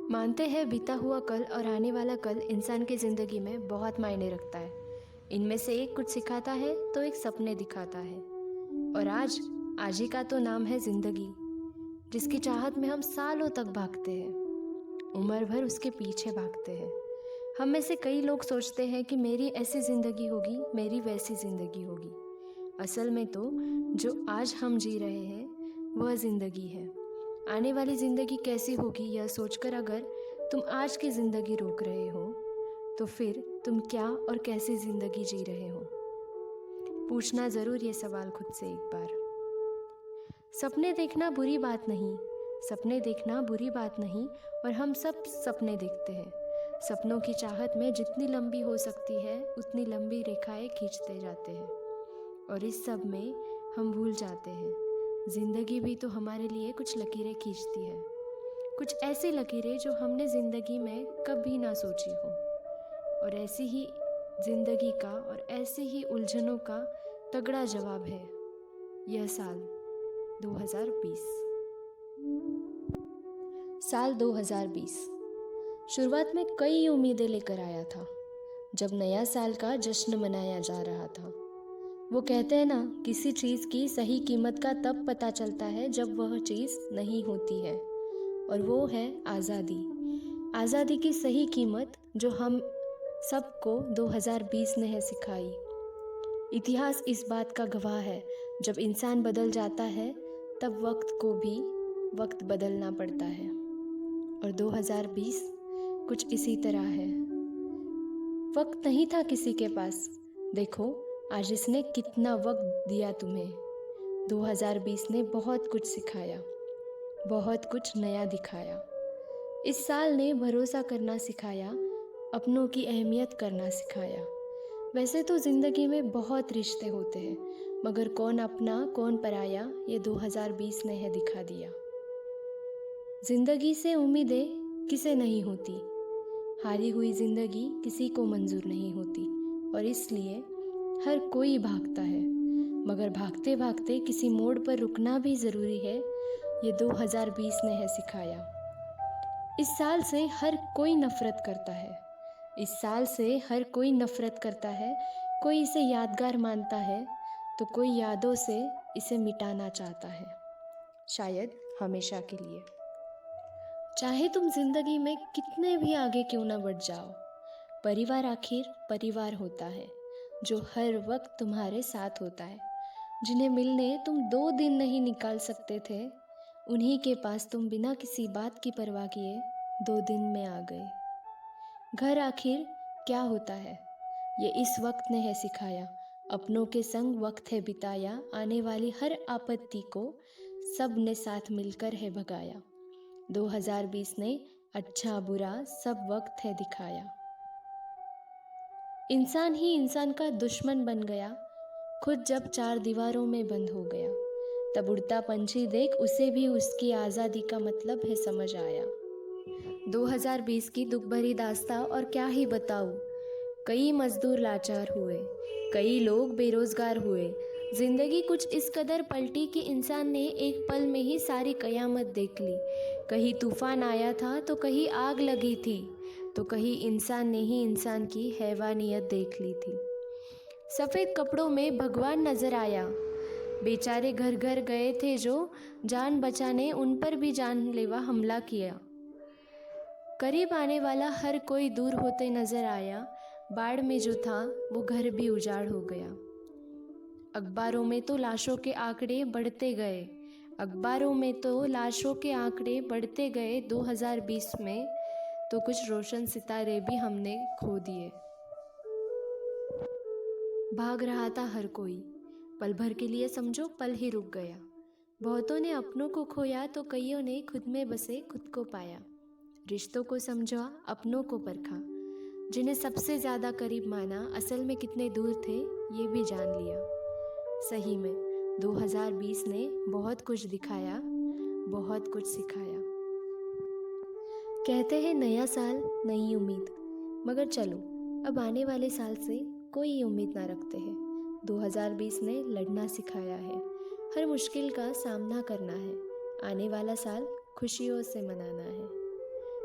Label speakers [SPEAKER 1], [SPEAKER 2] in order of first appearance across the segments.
[SPEAKER 1] मानते हैं बीता हुआ कल और आने वाला कल इंसान की ज़िंदगी में बहुत मायने रखता है। इनमें से एक कुछ सिखाता है तो एक सपने दिखाता है। और आज ही का तो नाम है ज़िंदगी, जिसकी चाहत में हम सालों तक भागते हैं, उम्र भर उसके पीछे भागते हैं। हम में से कई लोग सोचते हैं कि मेरी ऐसी ज़िंदगी होगी, मेरी वैसी ज़िंदगी होगी। असल में तो जो आज हम जी रहे हैं वह ज़िंदगी है। आने वाली ज़िंदगी कैसी होगी यह सोचकर अगर तुम आज की ज़िंदगी रोक रहे हो तो फिर तुम क्या और कैसी ज़िंदगी जी रहे हो। पूछना ज़रूर ये सवाल खुद से एक बार। सपने देखना बुरी बात नहीं, सपने देखना बुरी बात नहीं, और हम सब सपने देखते हैं। सपनों की चाहत में जितनी लंबी हो सकती है उतनी लंबी रेखाएं खींचते जाते हैं, और इस सब में हम भूल जाते हैं ज़िंदगी भी तो हमारे लिए कुछ लकीरें खींचती है, कुछ ऐसी लकीरें जो हमने ज़िंदगी में कभी ना सोची हो। और ऐसी ही ज़िंदगी का और ऐसी ही उलझनों का तगड़ा जवाब है यह साल 2020। साल 2020 शुरुआत में कई उम्मीदें लेकर आया था। जब नया साल का जश्न मनाया जा रहा था, वो कहते हैं ना, किसी चीज़ की सही कीमत का तब पता चलता है जब वह चीज़ नहीं होती है, और वो है आज़ादी। आज़ादी की सही कीमत जो हम सबको 2020 ने है सिखाई। इतिहास इस बात का गवाह है, जब इंसान बदल जाता है तब वक्त को भी वक्त बदलना पड़ता है। और 2020 कुछ इसी तरह है। वक्त नहीं था किसी के पास, देखो आज इसने कितना वक्त दिया तुम्हें। 2020 ने बहुत कुछ सिखाया, बहुत कुछ नया दिखाया। इस साल ने भरोसा करना सिखाया, अपनों की अहमियत करना सिखाया। वैसे तो ज़िंदगी में बहुत रिश्ते होते हैं, मगर कौन अपना कौन पराया ये 2020 ने है दिखा दिया। ज़िंदगी से उम्मीदें किसे नहीं होती, हारी हुई ज़िंदगी किसी को मंजूर नहीं होती, और इसलिए हर कोई भागता है, मगर भागते भागते किसी मोड़ पर रुकना भी ज़रूरी है, ये 2020 ने है सिखाया। इस साल से हर कोई नफ़रत करता है, इस साल से हर कोई नफ़रत करता है। कोई इसे यादगार मानता है तो कोई यादों से इसे मिटाना चाहता है, शायद हमेशा के लिए। चाहे तुम जिंदगी में कितने भी आगे क्यों ना बढ़ जाओ, परिवार आखिर परिवार होता है, जो हर वक्त तुम्हारे साथ होता है। जिन्हें मिलने तुम 2 दिन नहीं निकाल सकते थे, उन्हीं के पास तुम बिना किसी बात की परवाह किए 2 दिन में आ गए। घर आखिर क्या होता है ये इस वक्त ने है सिखाया। अपनों के संग वक्त है बिताया, आने वाली हर आपत्ति को सब ने साथ मिलकर है भगाया। 2020 ने अच्छा बुरा सब वक्त है दिखाया। इंसान ही इंसान का दुश्मन बन गया, खुद जब 4 दीवारों में बंद हो गया। तब उड़ता पंछी देख उसे भी उसकी आज़ादी का मतलब है समझ आया। 2020 की दुख भरी दास्तां और क्या ही बताऊं। कई मजदूर लाचार हुए, कई लोग बेरोजगार हुए। जिंदगी कुछ इस कदर पलटी कि इंसान ने एक पल में ही सारी कयामत देख ली। कहीं तूफान आया था तो कहीं आग लगी थी, तो कहीं इंसान ने ही इंसान की हैवानियत देख ली थी। सफ़ेद कपड़ों में भगवान नजर आया, बेचारे घर घर गए थे जो जान बचाने, उन पर भी जानलेवा हमला किया। करीब आने वाला हर कोई दूर होते नजर आया, बाढ़ में जो था वो घर भी उजाड़ हो गया। अखबारों में तो लाशों के आंकड़े बढ़ते गए, अखबारों में तो लाशों के आंकड़े बढ़ते गए। 2020 में तो कुछ रोशन सितारे भी हमने खो दिए। भाग रहा था हर कोई, पल भर के लिए समझो पल ही रुक गया। बहुतों ने अपनों को खोया तो कईयों ने खुद में बसे खुद को पाया। रिश्तों को समझा, अपनों को परखा, जिन्हें सबसे ज़्यादा करीब माना असल में कितने दूर थे ये भी जान लिया। सही में 2020 ने बहुत कुछ दिखाया, बहुत कुछ सिखाया। कहते हैं नया साल नई उम्मीद, मगर चलो अब आने वाले साल से कोई उम्मीद ना रखते हैं। 2020 ने लड़ना सिखाया है, हर मुश्किल का सामना करना है, आने वाला साल खुशियों से मनाना है।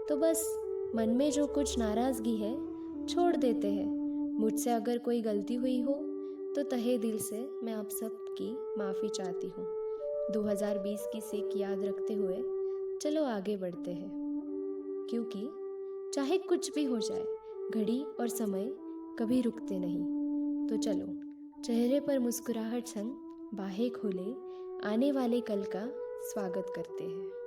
[SPEAKER 1] तो बस मन में जो कुछ नाराज़गी है छोड़ देते हैं। मुझसे अगर कोई गलती हुई हो तो तहे दिल से मैं आप सब की माफ़ी चाहती हूँ। 2020 की सीख याद रखते हुए चलो आगे बढ़ते हैं, क्योंकि चाहे कुछ भी हो जाए, घड़ी और समय कभी रुकते नहीं। तो चलो चेहरे पर मुस्कुराहट संग बाहें खोले आने वाले कल का स्वागत करते हैं।